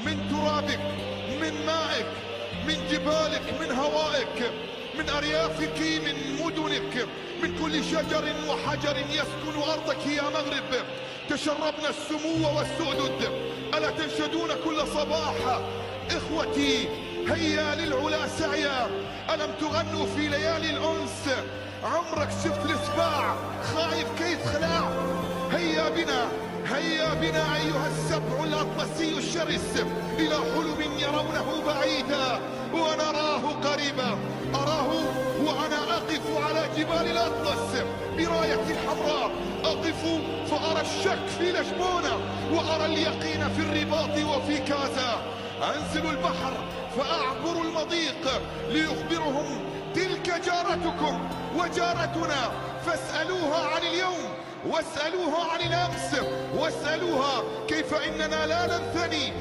من ترابك، من مائك، من جبالك، من هوائك، من أريافك، من مدنك، من كل شجر وحجر يسكن أرضك يا مغرب. تشربنا السمو والسؤدد. ألا تنشدون كل صباح إخوتي هيا للعلا سعيا؟ ألم تغنوا في ليالي الأنس؟ عمرك شفت السباع خايف كيف خلاع؟ هيا بنا هيا بنا أيها السبع الأطلسي الشرس إلى حلم يرونه بعيدا ونراه قريبا. أراه وأنا أقف على جبال الأطلس براية حمراء. أقف فأرى الشك في لشبونة وأرى اليقين في الرباط وفي كازا. أنزل البحر فأعبر المضيق ليخبرهم تلك جارتكم وجارتنا، فاسألوها عن اليوم واسألوها عن الأمس واسألوها كيف إننا لا ننثني